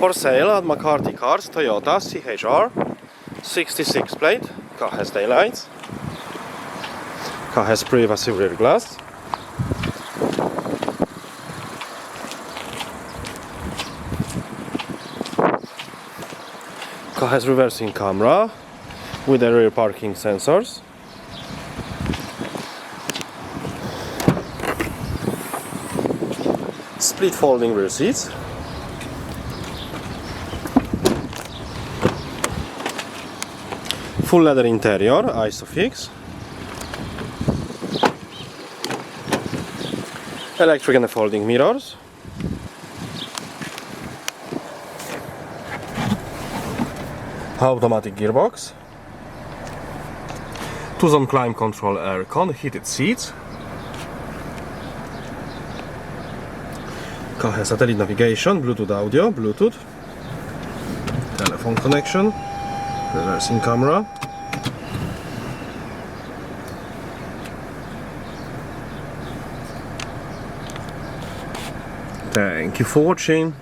For sale at McCarthy Cars, Toyota CHR 66 plate. Car has daylights. Car has privacy rear glass. Car has reversing camera with the rear parking sensors. Split folding rear seats. Full leather interior, ISOFIX. Electric and folding mirrors. Automatic gearbox. 2-zone climate control aircon, heated seats. Car has satellite navigation, Bluetooth audio, Bluetooth, telephone connection, reversing camera. Thank you for watching.